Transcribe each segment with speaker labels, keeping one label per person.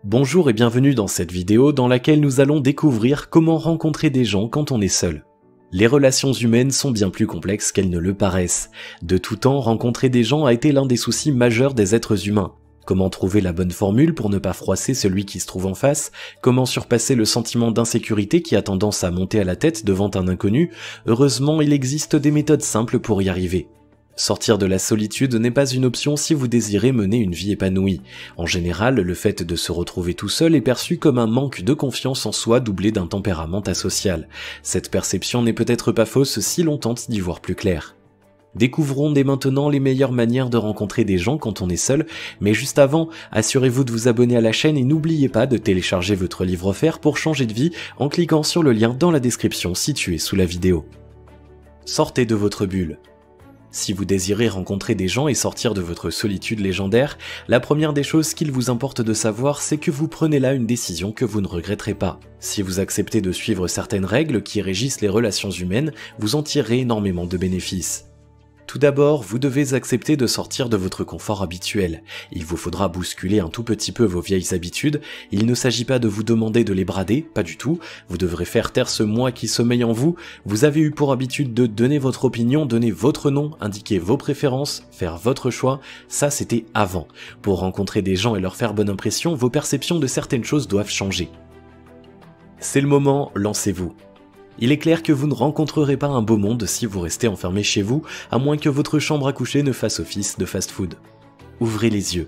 Speaker 1: Bonjour et bienvenue dans cette vidéo dans laquelle nous allons découvrir comment rencontrer des gens quand on est seul. Les relations humaines sont bien plus complexes qu'elles ne le paraissent. De tout temps, rencontrer des gens a été l'un des soucis majeurs des êtres humains. Comment trouver la bonne formule pour ne pas froisser celui qui se trouve en face? Comment surpasser le sentiment d'insécurité qui a tendance à monter à la tête devant un inconnu? Heureusement, il existe des méthodes simples pour y arriver. Sortir de la solitude n'est pas une option si vous désirez mener une vie épanouie. En général, le fait de se retrouver tout seul est perçu comme un manque de confiance en soi doublé d'un tempérament asocial. Cette perception n'est peut-être pas fausse si l'on tente d'y voir plus clair. Découvrons dès maintenant les meilleures manières de rencontrer des gens quand on est seul, mais juste avant, assurez-vous de vous abonner à la chaîne et n'oubliez pas de télécharger votre livre offert pour changer de vie en cliquant sur le lien dans la description situé sous la vidéo. Sortez de votre bulle. Si vous désirez rencontrer des gens et sortir de votre solitude légendaire, la première des choses qu'il vous importe de savoir, c'est que vous prenez là une décision que vous ne regretterez pas. Si vous acceptez de suivre certaines règles qui régissent les relations humaines, vous en tirerez énormément de bénéfices. Tout d'abord, vous devez accepter de sortir de votre confort habituel. Il vous faudra bousculer un tout petit peu vos vieilles habitudes. Il ne s'agit pas de vous demander de les brader, pas du tout. Vous devrez faire taire ce moi qui sommeille en vous. Vous avez eu pour habitude de donner votre opinion, donner votre nom, indiquer vos préférences, faire votre choix. Ça, c'était avant. Pour rencontrer des gens et leur faire bonne impression, vos perceptions de certaines choses doivent changer. C'est le moment, lancez-vous. Il est clair que vous ne rencontrerez pas un beau monde si vous restez enfermé chez vous, à moins que votre chambre à coucher ne fasse office de fast-food. Ouvrez les yeux.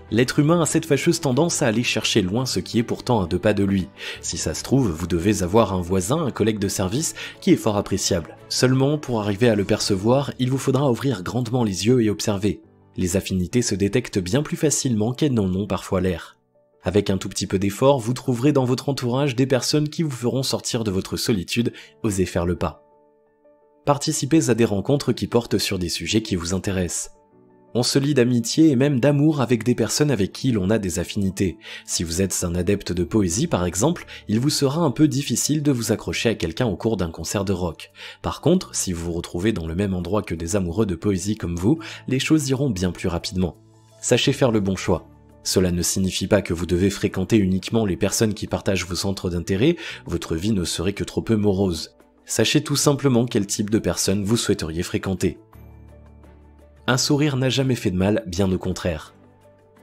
Speaker 1: L'être humain a cette fâcheuse tendance à aller chercher loin ce qui est pourtant à 2 pas de lui. Si ça se trouve, vous devez avoir un voisin, un collègue de service, qui est fort appréciable. Seulement, pour arriver à le percevoir, il vous faudra ouvrir grandement les yeux et observer. Les affinités se détectent bien plus facilement qu'elles n'en ont parfois l'air. Avec un tout petit peu d'effort, vous trouverez dans votre entourage des personnes qui vous feront sortir de votre solitude, osez faire le pas. Participez à des rencontres qui portent sur des sujets qui vous intéressent. On se lie d'amitié et même d'amour avec des personnes avec qui l'on a des affinités. Si vous êtes un adepte de poésie par exemple, il vous sera un peu difficile de vous accrocher à quelqu'un au cours d'un concert de rock. Par contre, si vous vous retrouvez dans le même endroit que des amoureux de poésie comme vous, les choses iront bien plus rapidement. Sachez faire le bon choix. Cela ne signifie pas que vous devez fréquenter uniquement les personnes qui partagent vos centres d'intérêt, votre vie ne serait que trop peu morose. Sachez tout simplement quel type de personnes vous souhaiteriez fréquenter. Un sourire n'a jamais fait de mal, bien au contraire.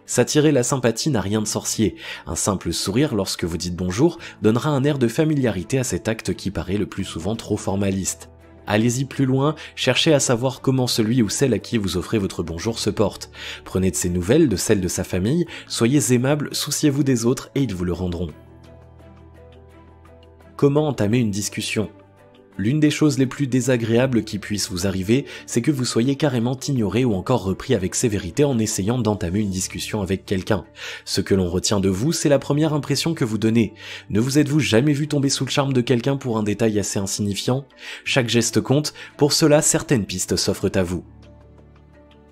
Speaker 1: S'attirer la sympathie n'a rien de sorcier. Un simple sourire lorsque vous dites bonjour donnera un air de familiarité à cet acte qui paraît le plus souvent trop formaliste. Allez-y plus loin, cherchez à savoir comment celui ou celle à qui vous offrez votre bonjour se porte. Prenez de ses nouvelles, de celles de sa famille, soyez aimable, souciez-vous des autres et ils vous le rendront. Comment entamer une discussion ? L'une des choses les plus désagréables qui puissent vous arriver, c'est que vous soyez carrément ignoré ou encore repris avec sévérité en essayant d'entamer une discussion avec quelqu'un. Ce que l'on retient de vous, c'est la première impression que vous donnez. Ne vous êtes-vous jamais vu tomber sous le charme de quelqu'un pour un détail assez insignifiant ? Chaque geste compte, pour cela certaines pistes s'offrent à vous.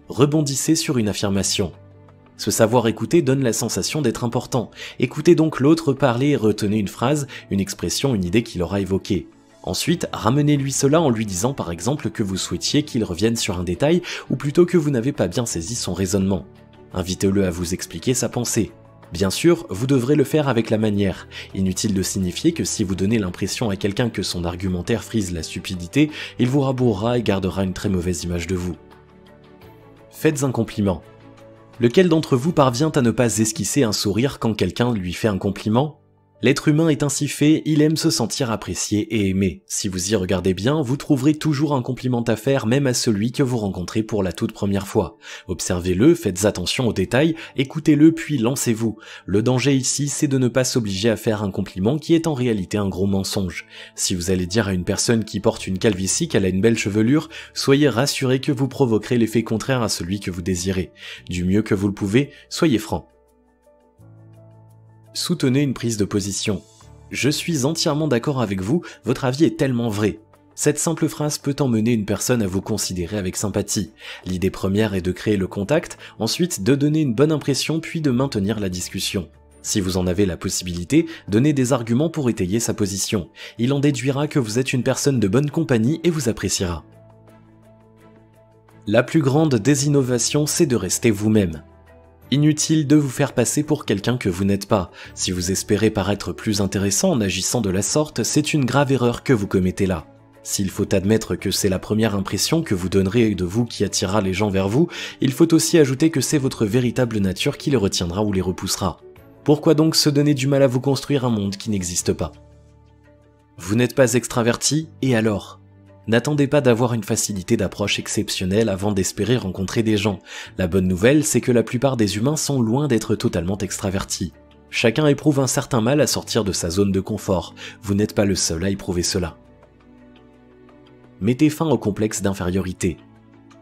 Speaker 1: Rebondissez sur une affirmation. Ce savoir écouter donne la sensation d'être important. Écoutez donc l'autre parler et retenez une phrase, une expression, une idée qu'il aura évoquée. Ensuite, ramenez-lui cela en lui disant par exemple que vous souhaitiez qu'il revienne sur un détail ou plutôt que vous n'avez pas bien saisi son raisonnement. Invitez-le à vous expliquer sa pensée. Bien sûr, vous devrez le faire avec la manière. Inutile de signifier que si vous donnez l'impression à quelqu'un que son argumentaire frise la stupidité, il vous rabourra et gardera une très mauvaise image de vous. Faites un compliment. Lequel d'entre vous parvient à ne pas esquisser un sourire quand quelqu'un lui fait un compliment ? L'être humain est ainsi fait, il aime se sentir apprécié et aimé. Si vous y regardez bien, vous trouverez toujours un compliment à faire même à celui que vous rencontrez pour la toute première fois. Observez-le, faites attention aux détails, écoutez-le puis lancez-vous. Le danger ici, c'est de ne pas s'obliger à faire un compliment qui est en réalité un gros mensonge. Si vous allez dire à une personne qui porte une calvitie qu'elle a une belle chevelure, soyez rassuré que vous provoquerez l'effet contraire à celui que vous désirez. Du mieux que vous le pouvez, soyez franc. Soutenez une prise de position. Je suis entièrement d'accord avec vous, votre avis est tellement vrai. Cette simple phrase peut emmener une personne à vous considérer avec sympathie. L'idée première est de créer le contact, ensuite de donner une bonne impression puis de maintenir la discussion. Si vous en avez la possibilité, donnez des arguments pour étayer sa position. Il en déduira que vous êtes une personne de bonne compagnie et vous appréciera. La plus grande des innovations, c'est de rester vous-même. Inutile de vous faire passer pour quelqu'un que vous n'êtes pas. Si vous espérez paraître plus intéressant en agissant de la sorte, c'est une grave erreur que vous commettez là. S'il faut admettre que c'est la première impression que vous donnerez de vous qui attirera les gens vers vous, il faut aussi ajouter que c'est votre véritable nature qui les retiendra ou les repoussera. Pourquoi donc se donner du mal à vous construire un monde qui n'existe pas? Vous n'êtes pas extraverti, et alors? N'attendez pas d'avoir une facilité d'approche exceptionnelle avant d'espérer rencontrer des gens. La bonne nouvelle, c'est que la plupart des humains sont loin d'être totalement extravertis. Chacun éprouve un certain mal à sortir de sa zone de confort. Vous n'êtes pas le seul à éprouver cela. Mettez fin au complexe d'infériorité.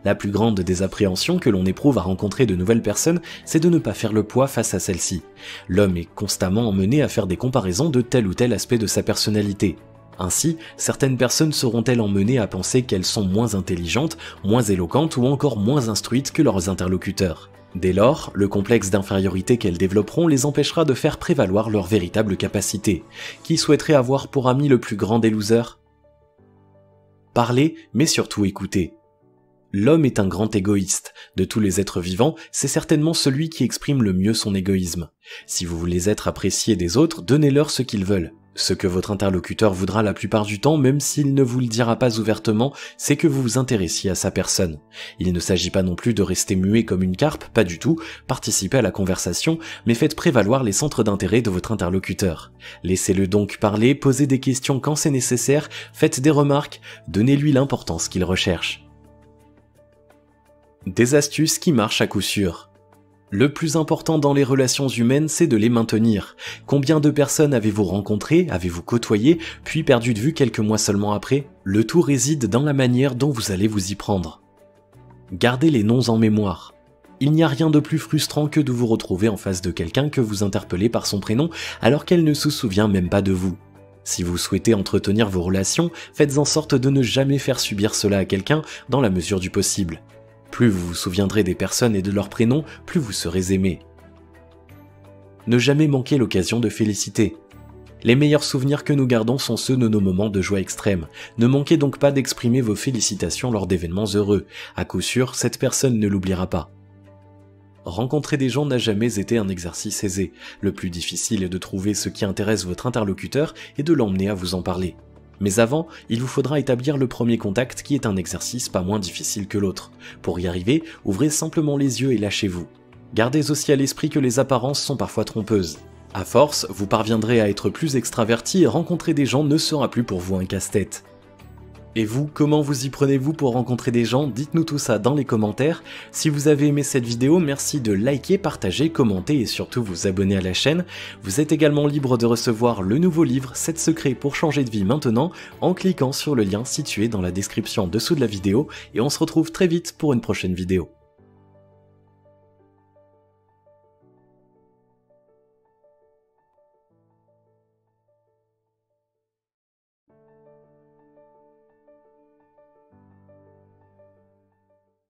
Speaker 1: La plus grande des appréhensions que l'on éprouve à rencontrer de nouvelles personnes, c'est de ne pas faire le poids face à celles-ci. L'homme est constamment emmené à faire des comparaisons de tel ou tel aspect de sa personnalité. Ainsi, certaines personnes seront-elles emmenées à penser qu'elles sont moins intelligentes, moins éloquentes ou encore moins instruites que leurs interlocuteurs. Dès lors, le complexe d'infériorité qu'elles développeront les empêchera de faire prévaloir leurs véritables capacités. Qui souhaiterait avoir pour ami le plus grand des losers? Parlez, mais surtout écoutez. L'homme est un grand égoïste. De tous les êtres vivants, c'est certainement celui qui exprime le mieux son égoïsme. Si vous voulez être apprécié des autres, donnez-leur ce qu'ils veulent. Ce que votre interlocuteur voudra la plupart du temps, même s'il ne vous le dira pas ouvertement, c'est que vous vous intéressiez à sa personne. Il ne s'agit pas non plus de rester muet comme une carpe, pas du tout, participez à la conversation, mais faites prévaloir les centres d'intérêt de votre interlocuteur. Laissez-le donc parler, posez des questions quand c'est nécessaire, faites des remarques, donnez-lui l'importance qu'il recherche. Des astuces qui marchent à coup sûr. Le plus important dans les relations humaines, c'est de les maintenir. Combien de personnes avez-vous rencontrées, avez-vous côtoyé, puis perdu de vue quelques mois seulement après? Le tout réside dans la manière dont vous allez vous y prendre. Gardez les noms en mémoire. Il n'y a rien de plus frustrant que de vous retrouver en face de quelqu'un que vous interpellez par son prénom alors qu'elle ne se souvient même pas de vous. Si vous souhaitez entretenir vos relations, faites en sorte de ne jamais faire subir cela à quelqu'un dans la mesure du possible. Plus vous vous souviendrez des personnes et de leurs prénoms, plus vous serez aimé. Ne jamais manquer l'occasion de féliciter. Les meilleurs souvenirs que nous gardons sont ceux de nos moments de joie extrême. Ne manquez donc pas d'exprimer vos félicitations lors d'événements heureux. À coup sûr, cette personne ne l'oubliera pas. Rencontrer des gens n'a jamais été un exercice aisé. Le plus difficile est de trouver ce qui intéresse votre interlocuteur et de l'emmener à vous en parler. Mais avant, il vous faudra établir le premier contact qui est un exercice pas moins difficile que l'autre. Pour y arriver, ouvrez simplement les yeux et lâchez-vous. Gardez aussi à l'esprit que les apparences sont parfois trompeuses. À force, vous parviendrez à être plus extraverti et rencontrer des gens ne sera plus pour vous un casse-tête. Et vous, comment vous y prenez-vous pour rencontrer des gens? Dites-nous tout ça dans les commentaires. Si vous avez aimé cette vidéo, merci de liker, partager, commenter et surtout vous abonner à la chaîne. Vous êtes également libre de recevoir le nouveau livre 7 secrets pour changer de vie maintenant en cliquant sur le lien situé dans la description en dessous de la vidéo et on se retrouve très vite pour une prochaine vidéo.